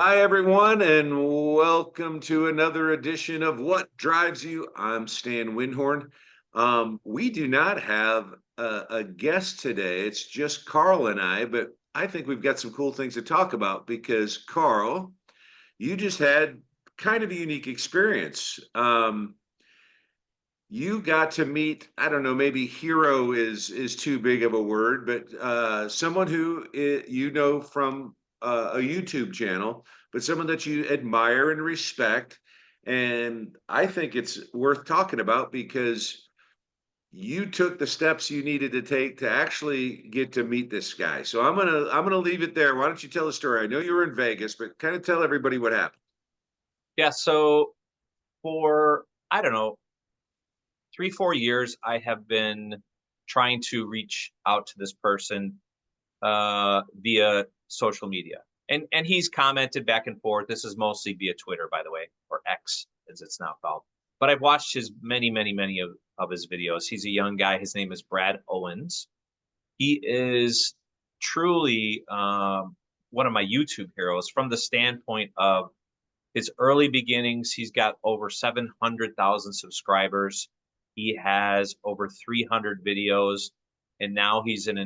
Hi, everyone, and welcome to another edition of What Drives You. I'm Stan Windhorn. We do not have a guest today. It's just Carl and I, but I think we've got some cool things to talk about because, Carl, you just had kind of a unique experience. You got to meet, I don't know, maybe hero is too big of a word, but someone who you know from a YouTube channel, but someone that you admire and respect. And I think it's worth talking about because you took the steps you needed to take to actually get to meet this guy. So I'm gonna leave it there. Why don't you tell the story? I know you were in Vegas, but kind of tell everybody what happened. Yeah, so for I don't know, 3, 4 years, I have been trying to reach out to this person via social media. And he's commented back and forth. This is mostly via Twitter, by the way, or X as it's now called. But I've watched his many of his videos. He's a young guy. His name is Brad Owens. He is truly one of my YouTube heroes from the standpoint of his early beginnings. He's got over 700,000 subscribers. He has over 300 videos, and now he's an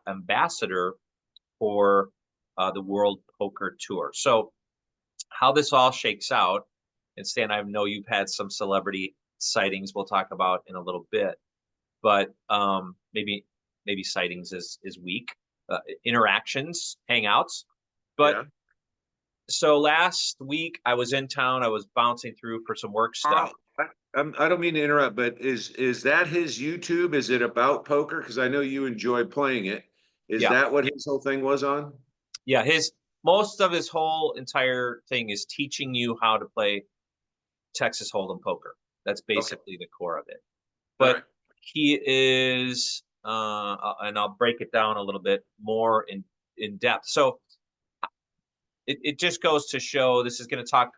ambassador for the World Poker Tour. So, how this all shakes out, and Stan, I know you've had some celebrity sightings. We'll talk about in a little bit, but maybe sightings is weak. Interactions, hangouts, but Yeah. so last week I was in town. I was bouncing through for some work stuff. Carl, I don't mean to interrupt, but is that his YouTube? Is it about poker? Because I know you enjoy playing it. Is Yeah, that what his whole thing was on? yeah. His most of his whole entire thing is teaching you how to play Texas Hold'em poker. That's Okay. basically the core of it. All But right. he is, and I'll break it down a little bit more in depth. So it just goes to show this is going to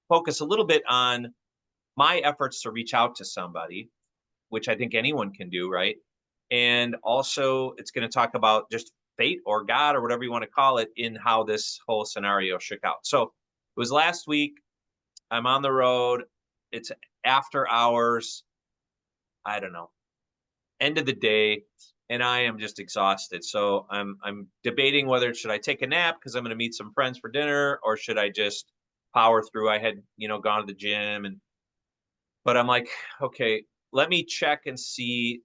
focus a little bit on my efforts to reach out to somebody, which I think anyone can do, right? And also, it's going to talk about just fate or God or whatever you want to call it in how this whole scenario shook out. So it was last week. I'm on the road. It's after hours. I don't know, end of the day, and I am just exhausted. So I'm debating whether should I take a nap because I'm going to meet some friends for dinner, or should I just power through. I had gone to the gym, but I'm like, okay, let me check and see.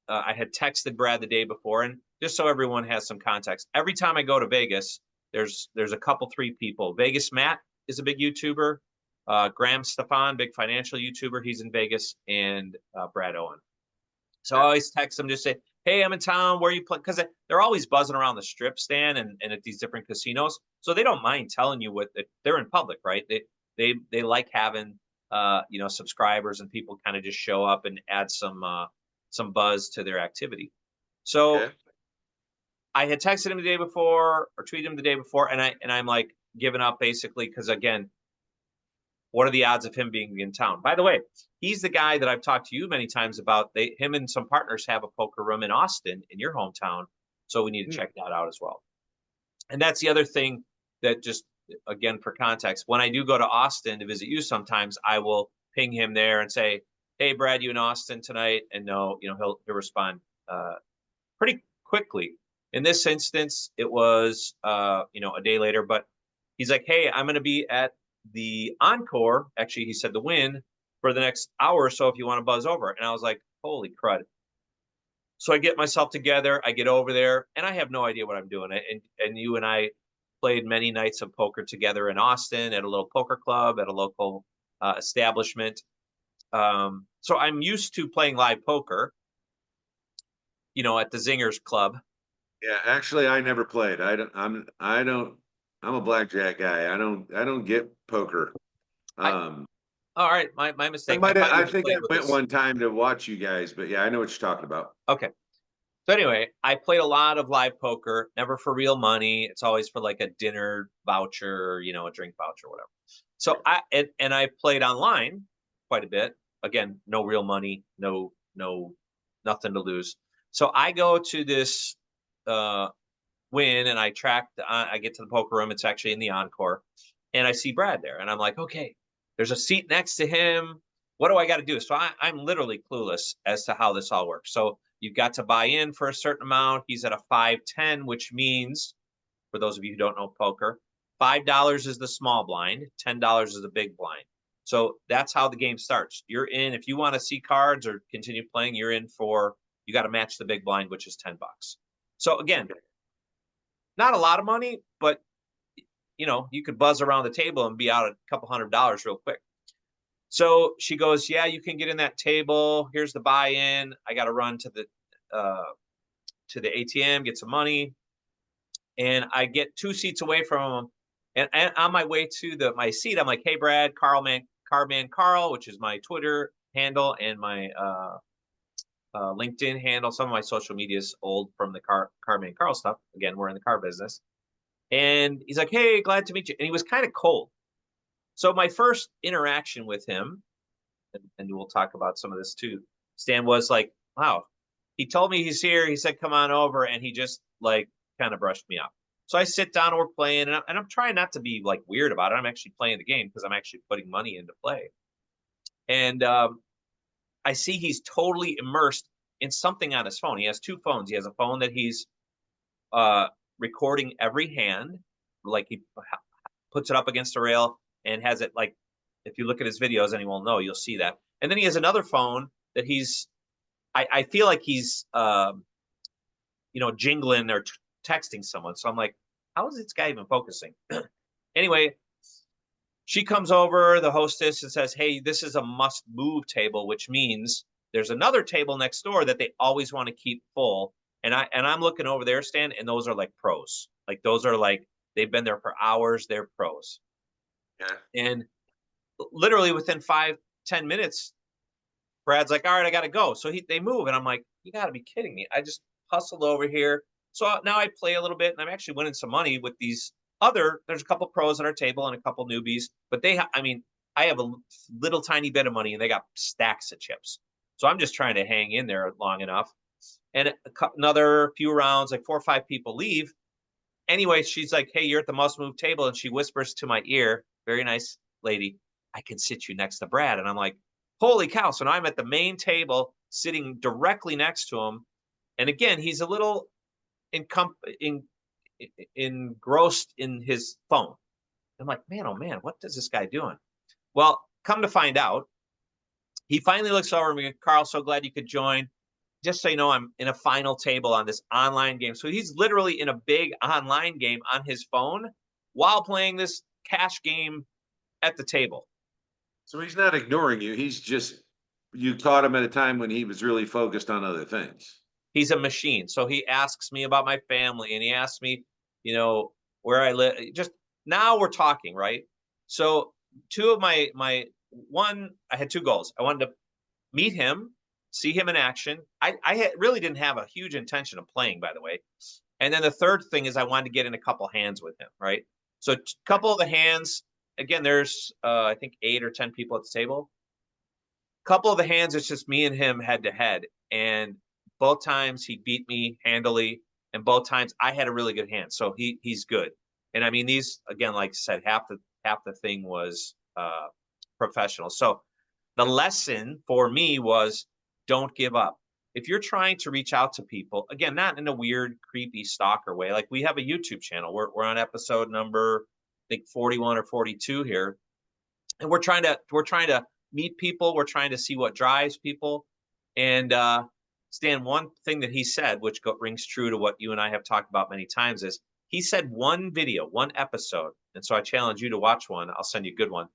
I had texted Brad the day before, and just so everyone has some context, every time I go to Vegas, there's a couple, three people. Vegas Matt is a big YouTuber. Graham Stefan, big financial YouTuber, he's in Vegas, and Brad Owen. So I Yeah. always text them, just say, "Hey, I'm in town. Where are you playing?" Because they're always buzzing around the strip stand and at these different casinos, so they don't mind telling you they're in public, right? They like having subscribers and people kind of just show up and add some buzz to their activity. So Okay. I had texted him the day before or tweeted him the day before, and I'm like giving up basically because again, what are the odds of him being in town? By the way, he's the guy that I've talked to you many times about. Him and some partners have a poker room in Austin, in your hometown, so we need to Hmm. check that out as well. And that's the other thing that just again for context, when I do go to Austin to visit you, sometimes I will ping him there and say, "Hey, Brad, you in Austin tonight?" And no, he'll respond pretty quickly. In this instance, it was a day later, but he's like, "Hey, I'm going to be at the Encore." Actually, he said the Win for the next hour or so if you want to buzz over. And I was like, "Holy crud!" So I get myself together, I get over there, and I have no idea what I'm doing. And you and I played many nights of poker together in Austin at a little poker club at a local establishment. So I'm used to playing live poker, at the Zingers Club. Yeah. Actually, I never played. I don't. I'm a blackjack guy. I don't get poker. I Um, All right, my I mistake. I might. thought you I had think I played with went us. one time to watch you guys, but yeah, I know what you're talking about. Okay. So anyway, I played a lot of live poker, never for real money. It's always for like a dinner voucher, a drink voucher, whatever. So and I played online quite a bit. Again, no real money, no nothing to lose. So I go to this uh win, and I I get to the poker room. It's actually in the Encore, and I see Brad there, and I'm like, okay, there's a seat next to him. What do I got to do? So I'm literally clueless as to how this all works. So you've got to buy in for a certain amount. He's at a 5-10, which means, for those of you who don't know poker, $5 is the small blind, $10 is the big blind. So that's how the game starts. You're in, if you want to see cards or continue playing, you're in for, you got to match the big blind, which is $10. So again, not a lot of money, but you could buzz around the table and be out a couple $100 real quick. So she goes, yeah, you can get in that table. Here's the buy-in. I got to run to the ATM, get some money. And I get 2 seats away from him. And on my way to my seat, I'm like, hey, Brad, Carman Carl, which is my Twitter handle and my LinkedIn handle. Some of my social media is old from the Carman Carl stuff. Again, we're in the car business. And he's like, hey, glad to meet you. And he was kind of cold. So my first interaction with him, and we'll talk about some of this too, Stan, was like, wow, he told me he's here. He said, come on over. And he just like kind of brushed me off. So I sit down and we're playing, and I'm trying not to be like weird about it. I'm actually playing the game because I'm actually putting money into play. And I see he's totally immersed in something on his phone. He has 2 phones. He has a phone that he's recording every hand, like he puts it up against a rail and has it like, if you look at his videos, anyone will know, you'll see that. And then he has another phone that I feel like he's, jingling or texting someone. So I'm like, how is this guy even focusing? Anyway, she comes over, the hostess, and says, hey, this is a must move table, which means there's another table next door that they always want to keep full. And I'm looking over there, Stan, and those are like pros. Like those are like, they've been there for hours. They're pros. Yeah. And literally within 5-10 minutes, Brad's like, all right, I got to go. So they move. And I'm like, you got to be kidding me. I just hustled over here. So now I play a little bit, and I'm actually winning some money with these there's a couple pros at our table and a couple newbies, but I have a little tiny bit of money and they got stacks of chips. So I'm just trying to hang in there long enough. And another few rounds, like 4 or 5 people leave. Anyway, she's like, hey, you're at the must move table. And she whispers to my ear, very nice lady, I can sit you next to Brad. And I'm like, holy cow. So now I'm at the main table sitting directly next to him. And again, he's a little engrossed in his phone. I'm like, man, oh man, what is this guy doing? Well, come to find out, he finally looks over at me, Carl, so glad you could join. Just so you know, I'm in a final table on this online game. So he's literally in a big online game on his phone while playing this cash game at the table. So he's not ignoring you. You caught him at a time when he was really focused on other things. He's a machine. So he asks me about my family, and he asks me, where I live. Just now we're talking, right? So two of my one, I had 2 goals. I wanted to meet him, see him in action. I really didn't have a huge intention of playing, by the way. And then the third thing is I wanted to get in a couple hands with him, right? So a couple of the hands, again, there's I think 8 or 10 people at the table. Couple of the hands, it's just me and him head to head. And both times he beat me handily, and both times I had a really good hand. So he's good. And I mean, these, again, like I said, half the thing was professional. So the lesson for me was, don't give up. If you're trying to reach out to people, again, not in a weird, creepy stalker way, like we have a YouTube channel. We're on episode number, I think 41 or 42 here. And we're trying to meet people. We're trying to see what drives people. And Stan, one thing that he said, which rings true to what you and I have talked about many times, is he said one video, one episode. And so I challenge you to watch one. I'll send you a good one.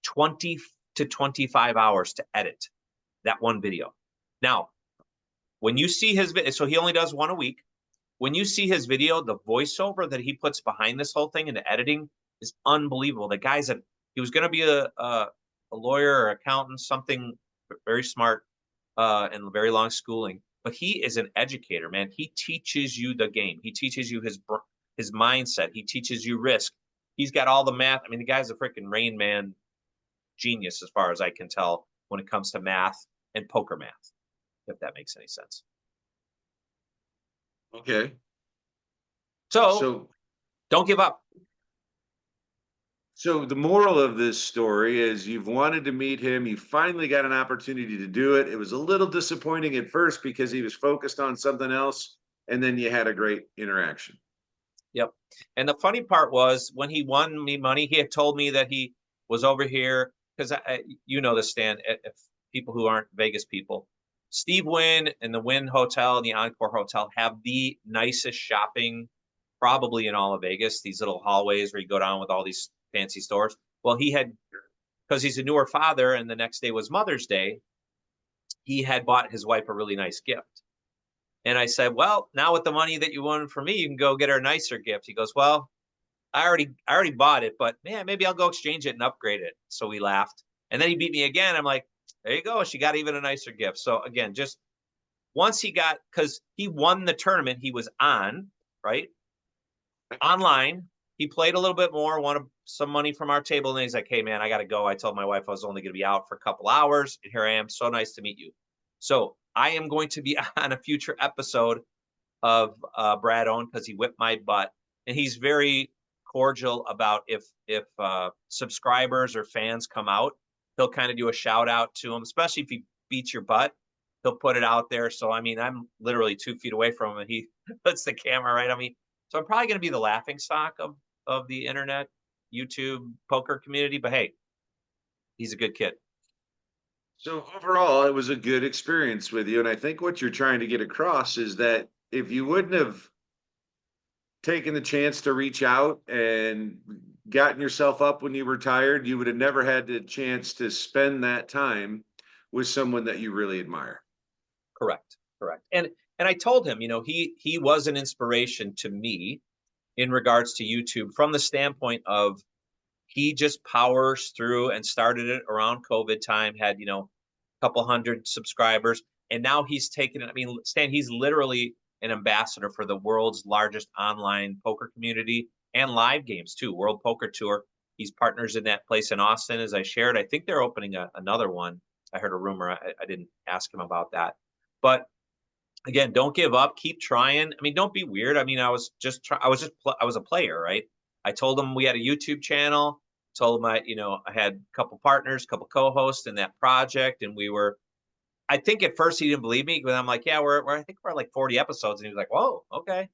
20 to 25 hours to edit that one video. Now, when you see his video, so he only does one a week. When you see his video, the voiceover that he puts behind this whole thing and the editing is unbelievable. The guy's he was going to be a lawyer or accountant, something very smart and very long schooling. But he is an educator, man. He teaches you the game. He teaches you his mindset. He teaches you risk. He's got all the math. I mean, the guy's a freaking Rain Man genius as far as I can tell when it comes to math and poker math, if that makes any sense. Okay. So So don't give up. So the moral of this story is you've wanted to meet him. You finally got an opportunity to do it. It was a little disappointing at first because he was focused on something else, and then you had a great interaction. Yep. And the funny part was when he won me money, he had told me that he was over here because you know this, Stan. If people who aren't Vegas people, Steve Wynn and the Wynn Hotel and the Encore Hotel have the nicest shopping probably in all of Vegas. These little hallways where you go down with all these fancy stores. Well, he had, because he's a newer father, and the next day was Mother's Day. He had bought his wife a really nice gift. And I said, "Well, now with the money that you won from me, you can go get her a nicer gift." He goes, "Well, I already bought it, but man, maybe I'll go exchange it and upgrade it." So we laughed. And then he beat me again. I'm like, there you go. She got even a nicer gift. So again, just once he got, because he won the tournament he was on, right? Online. He played a little bit more, wanted some money from our table. And he's like, "Hey man, I gotta go. I told my wife I was only gonna be out for a couple hours. And here I am. So nice to meet you." So I am going to be on a future episode of Brad Owen because he whipped my butt, and he's very cordial about if subscribers or fans come out, he'll kind of do a shout out to him, especially if he beats your butt. He'll put it out there. So I mean, I'm literally 2 feet away from him, and he puts the camera right on me. So I'm probably going to be the laughing stock of the internet, YouTube poker community. But hey, he's a good kid. So overall, it was a good experience with you. And I think what you're trying to get across is that if you wouldn't have taken the chance to reach out and gotten yourself up when you were tired, you would have never had the chance to spend that time with someone that you really admire. Correct. Correct. And I told him, he was an inspiration to me in regards to YouTube from the standpoint of he just powers through and started it around COVID time, had, a couple hundred subscribers. And now he's taken it. I mean, Stan, he's literally an ambassador for the world's largest online poker community and live games too, World Poker Tour. He's partners in that place in Austin, as I shared. I think they're opening another one. I heard a rumor. I didn't ask him about that. But again, don't give up. Keep trying. I mean, don't be weird. I mean, I was a player, right? I told him we had a YouTube channel. Told him I had a couple partners, a couple co-hosts in that project, and we were. I think at first he didn't believe me, but I'm like, yeah, I think we're at like 40 episodes, and he was like, whoa, okay.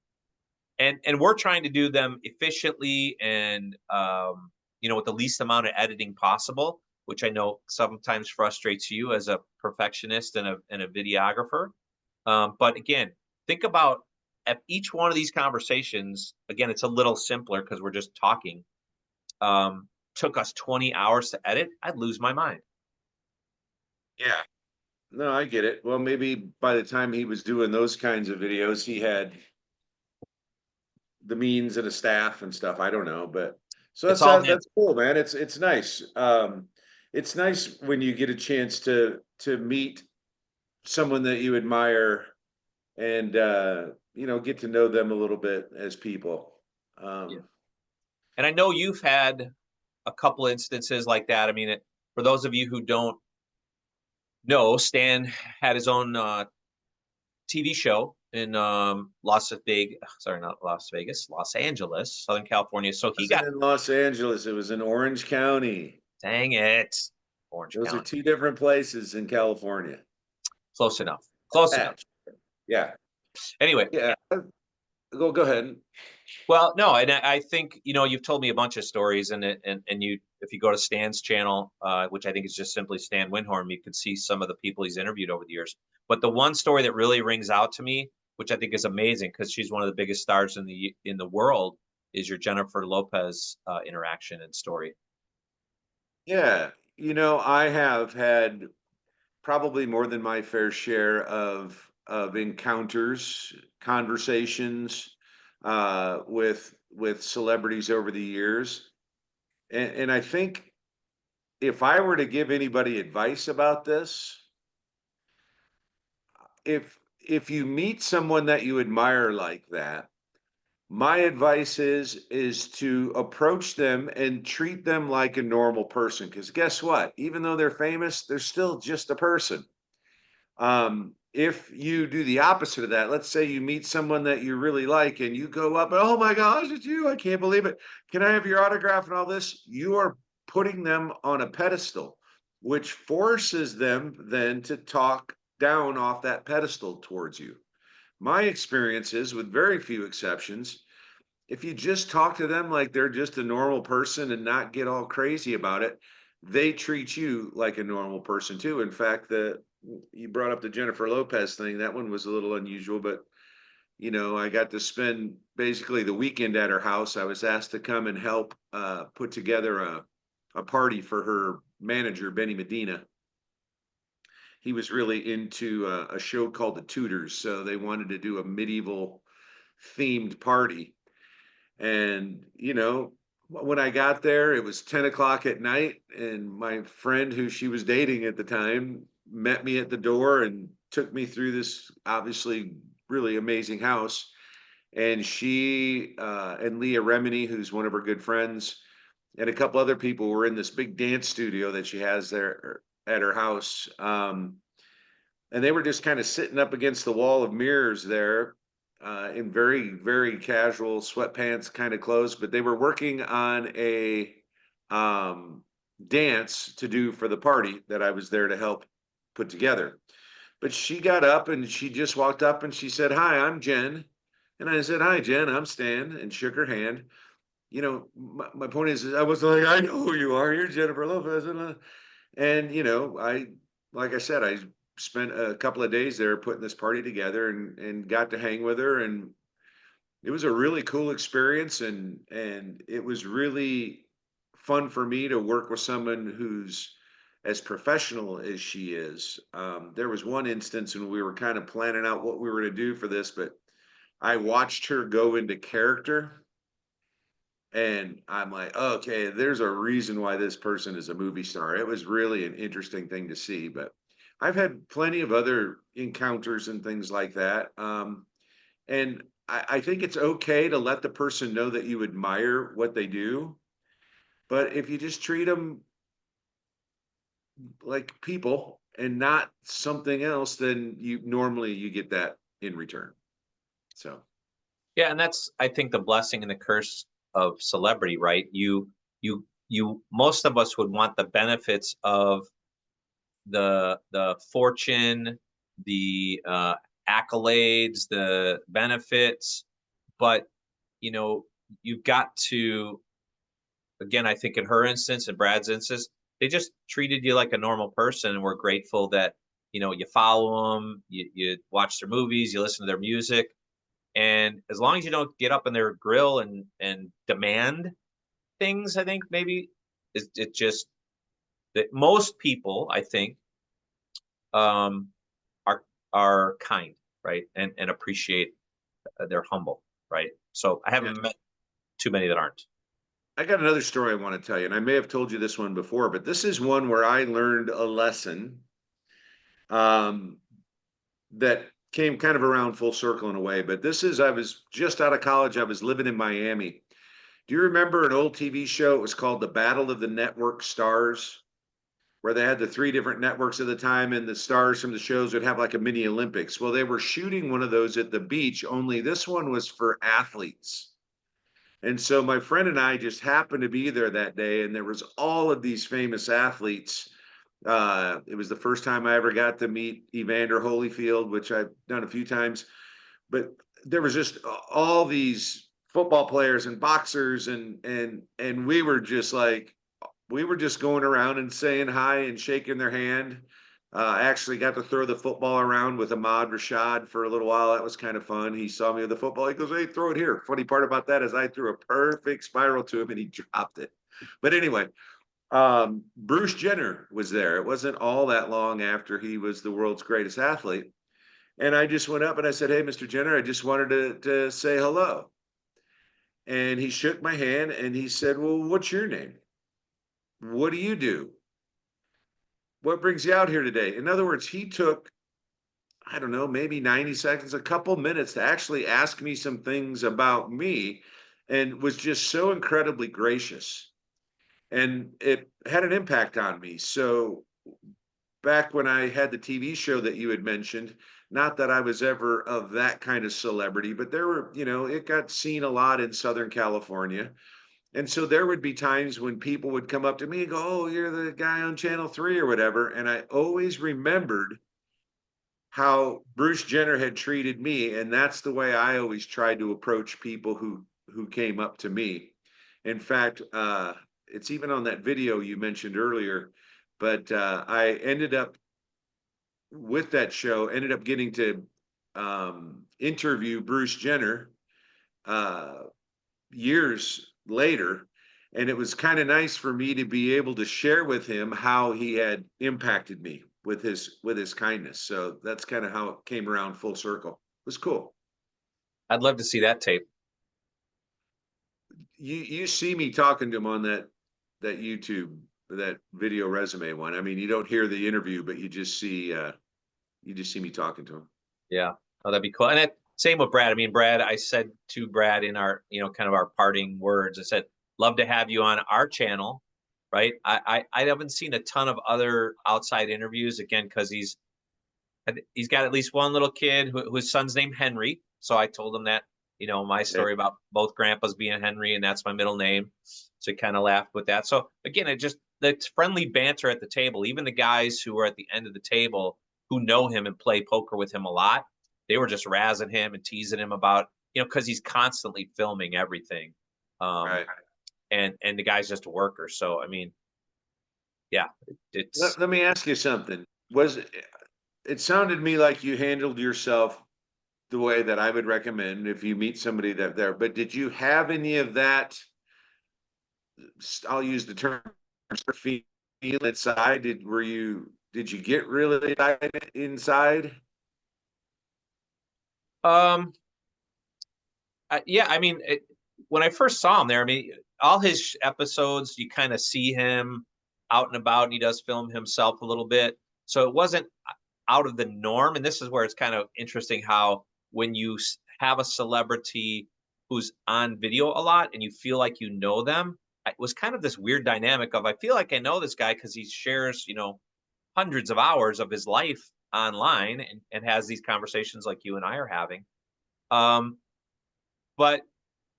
And we're trying to do them efficiently and with the least amount of editing possible, which I know sometimes frustrates you as a perfectionist and a videographer. But again, think about at each one of these conversations, again, it's a little simpler because we're just talking. Took us 20 hours to edit, I'd lose my mind. Yeah. No, I get it. Well, maybe by the time he was doing those kinds of videos, he had the means and a staff and stuff. I don't know, but so It's all him. that's cool, man. It's nice. It's nice when you get a chance to meet someone that you admire and get to know them a little bit as people. Yeah. Um, And I know you've had a couple instances like that. I mean, for those of you who don't know, Stan had his own TV show in Las Vegas, Los Angeles, Southern California. So it he wasn't got, in Los Angeles. It was in Orange County. dang it, Orange Those are County. two different places in California. Close enough. Close enough. Patch. Yeah. Anyway, Yeah. Go ahead. well, no, and I think you've told me a bunch of stories, and you, if you go to Stan's channel, which I think is just simply Stan Windhorn, you could see some of the people he's interviewed over the years. But the one story that really rings out to me, which I think is amazing because she's one of the biggest stars in the world, is your Jennifer Lopez interaction and story. Yeah. I have had probably more than my fair share of encounters, conversations with celebrities over the years. And I think if I were to give anybody advice about this, if you meet someone that you admire like that, my advice is to approach them and treat them like a normal person. Because guess what? Even though they're famous, they're still just a person. if you do the opposite of that, let's say you meet someone that you really like and you go up, oh my gosh, it's you. I can't believe it. Can I have your autograph and all this? You are putting them on a pedestal, which forces them then to talk down off that pedestal towards you. My experience is, with very few exceptions, if you just talk to them like they're just a normal person and not get all crazy about it, they treat you like a normal person too. In fact, the you brought up the Jennifer Lopez thing. That one was a little unusual, but I got to spend basically the weekend at her house. I was asked to come and help put together a party for her manager, Benny Medina. He was really into a show called The Tudors, so they wanted to do a medieval themed party. And, when I got there, it was 10 o'clock at night, and my friend who she was dating at the time met me at the door and took me through this obviously really amazing house. And she and Leah Remini, who's one of her good friends, and a couple other people were in this big dance studio that she has there at her house. And they were just kind of sitting up against the wall of mirrors there in very, very casual sweatpants kind of clothes, but they were working on a um, dance to do for the party that I was there to help put together. But she got up and she just walked up and she said, "Hi, I'm Jen." And I said, "Hi, Jen, I'm Stan," and shook her hand. My point is, I was like, "I know who you are. You're Jennifer Lopez." And like I said, I spent a couple of days there putting this party together and got to hang with her, and it was a really cool experience, and it was really fun for me to work with someone who's as professional as she is. There was one instance when we were kind of planning out what we were to do for this, but I watched her go into character. And I'm like, okay, there's a reason why this person is a movie star. It was really an interesting thing to see. But I've had plenty of other encounters and things like that. And I think it's okay to let the person know that you admire what they do. But if you just treat them like people and not something else, then you get that in return. So Yeah, and that's, I think, the blessing and the curse of celebrity, right? You most of us would want the benefits of the fortune, the accolades, the benefits, but you know, you've got to, again, I think in her instance and Brad's instance, they just treated you like a normal person, and we're grateful that you follow them, you watch their movies, you listen to their music, and as long as you don't get up in their grill and demand things, I think maybe it just that most people, I think, um, are kind, right, and appreciate, they're humble, right. So I yeah, haven't met too many that aren't. I got another story I want to tell you, and I may have told you this one before, but this is one where I learned a lesson um, that came kind of around full circle in a way. But I was just out of college. I was living in Miami. Do you remember an old TV show? It was called The Battle of the Network Stars, where they had the three different networks at the time, and the stars from the shows would have like a mini Olympics. Well, they were shooting one of those at the beach, only this one was for athletes. And so my friend and I just happened to be there that day, and there was all of these famous athletes. It was the first time I ever got to meet Evander Holyfield, which I've done a few times, but there was just all these football players and boxers, and we were just going around and saying hi and shaking their hand. I actually got to throw the football around with Ahmad Rashad for a little while. That was kind of fun. He saw me with the football. He goes, "Hey, throw it here." Funny part about that is I threw a perfect spiral to him and he dropped it. But anyway, Bruce Jenner was there. It wasn't all that long after he was the world's greatest athlete. And I just went up and I said, "Hey, Mr. Jenner, I just wanted to say hello." And he shook my hand and he said, "Well, what's your name? What do you do? What brings you out here today?" In other words, he took, I don't know, maybe 90 seconds, a couple minutes to actually ask me some things about me, and was just so incredibly gracious. And it had an impact on me. So back when I had the TV show that you had mentioned, Not that I was ever of that kind of celebrity, but there were, it got seen a lot in Southern California. And so there would be times when people would come up to me and go, "Oh, you're the guy on Channel 3 or whatever." And I always remembered how Bruce Jenner had treated me, and that's the way I always tried to approach people who came up to me. In fact, it's even on that video you mentioned earlier, but I ended up with that show, ended up getting to interview Bruce Jenner uh, years later. And it was kind of nice for me to be able to share with him how he had impacted me with his kindness. So that's kind of how it came around full circle. It was cool. I'd love to see that tape. You see me talking to him on that YouTube, that video resume one. I mean, you don't hear the interview, but you just see me talking to him. Yeah. Oh, that'd be cool. And same with Brad. I mean, Brad, I said to Brad in our, kind of our parting words, I said, love to have you on our channel. Right. I haven't seen a ton of other outside interviews, again, because he's got at least one little kid whose son's named Henry. So I told him that, my Okay. story about both grandpas being Henry, and that's my middle name. So he kind of laughed with that. So again, the friendly banter at the table, even the guys who were at the end of the table who know him and play poker with him a lot, they were just razzing him and teasing him about, because he's constantly filming everything. Right. And the guy's just a worker. So, I mean, yeah, it's, Let me ask you something. It sounded to me like you handled yourself the way that I would recommend if you meet somebody that there, but did you have any of that? I'll use the term feel inside. Did you get really excited inside? um, yeah, I mean, when I first saw him there, I mean, all his episodes, you kind of see him out and about, and he does film himself a little bit. So it wasn't out of the norm. And this is where it's kind of interesting how when you have a celebrity who's on video a lot and you feel like you know them, it was kind of this weird dynamic of I feel like I know this guy because he shares, hundreds of hours of his life online and has these conversations like you and I are having. Um, but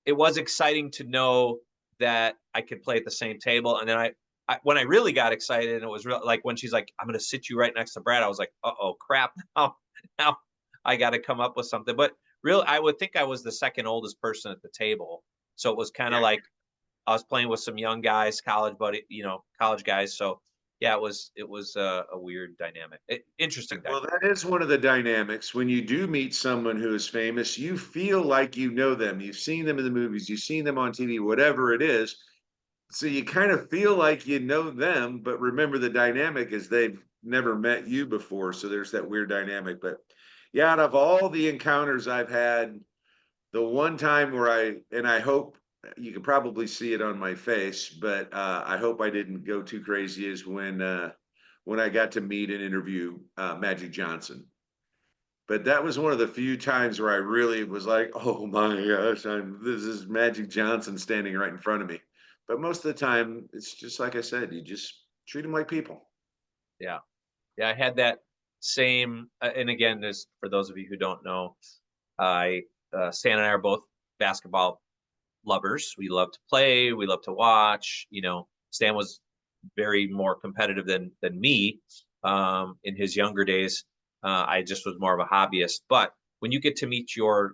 it was exciting to know that I could play at the same table. And then when I really got excited, and it was real, like when she's like, "I'm going to sit you right next to Brad," I was like, "Uh-oh, crap! Now I got to come up with something." But really, I would think I was the second oldest person at the table, so it was kind of Yeah. like I was playing with some young guys, college buddy, college guys. So yeah, it was a weird dynamic, interesting Well, dynamic. that is one of the dynamics. When you do meet someone who is famous, you feel like you know them. You've seen them in the movies, you've seen them on TV, whatever it is. So you kind of feel like you know them, but remember the dynamic is they've never met you before. So there's that weird dynamic. But yeah, out of all the encounters I've had, the one time where and I hope you can probably see it on my face, but I hope I didn't go too crazy, is when I got to meet and interview Magic Johnson. But that was one of the few times where I really was like, "Oh my gosh, this is Magic Johnson standing right in front of me." But most of the time, it's just like I said, you just treat them like people. Yeah, yeah, I had that same. And again, this for those of you who don't know, I Stan and I are both basketball lovers. We love to play. We love to watch. Stan was very more competitive than me in his younger days. I just was more of a hobbyist. But when you get to meet your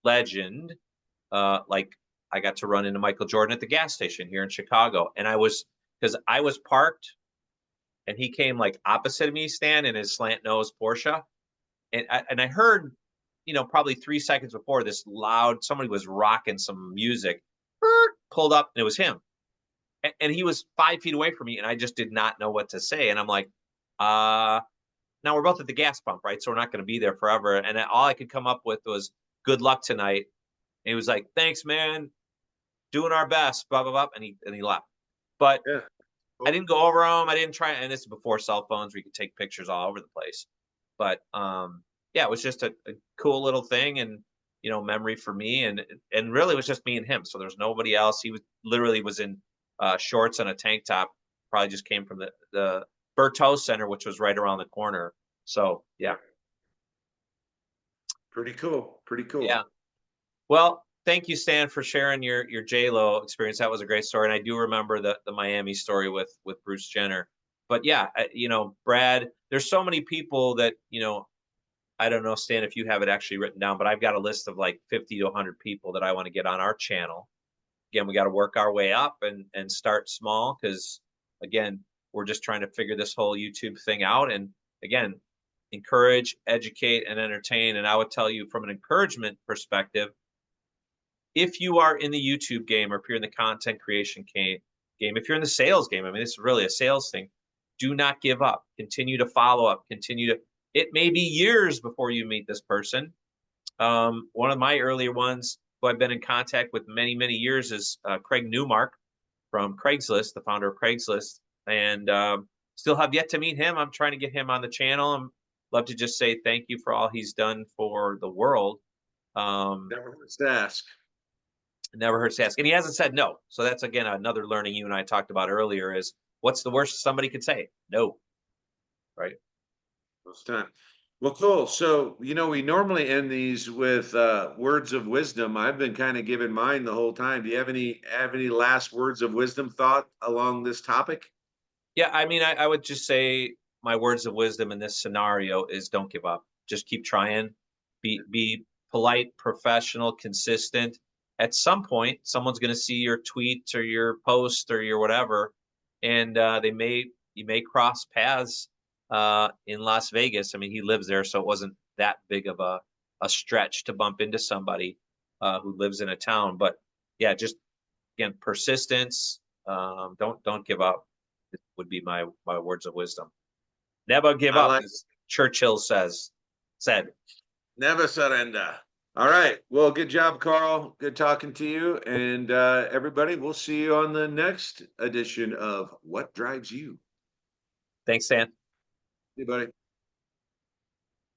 legend, like I got to run into Michael Jordan at the gas station here in Chicago, and because I was parked and he came like opposite of me, Stan, in his slant nose Porsche, and I heard, probably 3 seconds before, this loud, somebody was rocking some music, pulled up, and it was him. And he was 5 feet away from me, and I just did not know what to say. And I'm like, now we're both at the gas pump, right? So we're not going to be there forever. And all I could come up with was good luck tonight. And he was like, thanks, man. Doing our best, blah, blah, blah. And he left. But Yeah. I Well, didn't go over him. I didn't try. And this is before cell phones where you could take pictures all over the place. But yeah, it was just a cool little thing, and memory for me, and really it was just me and him. So there's nobody else. He was in shorts and a tank top. Probably just came from the Berto Center, which was right around the corner. So yeah, Pretty cool. Pretty Yeah. cool. Well, thank you, Stan, for sharing your J-Lo experience. That was a great story, and I do remember the Miami story with Bruce Jenner. But yeah, Brad, there's so many people that I don't know, Stan, if you have it actually written down, but I've got a list of like 50 to 100 people that I want to get on our channel. Again, we got to work our way up and start small because again, we're just trying to figure this whole YouTube thing out. And again, encourage, educate, and entertain. And I would tell you from an encouragement perspective, if you are in the YouTube game or if you're in the content creation game, if you're in the sales game, I mean, this is really a sales thing. Do not give up. Continue to follow up. Continue to. It may be years before you meet this person. One of my earlier ones, who I've been in contact with many, many years, is Craig Newmark from Craigslist, the founder of Craigslist, and still have yet to meet him. I'm trying to get him on the channel. I'm love to just say thank you for all he's done for the world. Never hurts to ask. Never hurts to ask. And he hasn't said no. So that's again another learning you and I talked about earlier is what's the worst somebody could say? No. Right. Most time. Well, cool. So, we normally end these with words of wisdom. I've been kind of giving mine the whole time. Do you have any last words of wisdom thought along this topic? Yeah, I mean, I would just say my words of wisdom in this scenario is don't give up. Just keep trying. Be polite, professional, consistent. At some point, someone's going to see your tweet or your post or your whatever, and you may cross paths in Las Vegas. I mean, he lives there, so it wasn't that big of a stretch to bump into somebody who lives in a town. But yeah, just again, persistence. Don't give up would be my words of wisdom. Never give I up, like as Churchill said. never surrender. All right. Well, good job, Carl. Good talking to you. And everybody, we'll see you on the next edition of What Drives You. Thanks, Stan. Hey, buddy.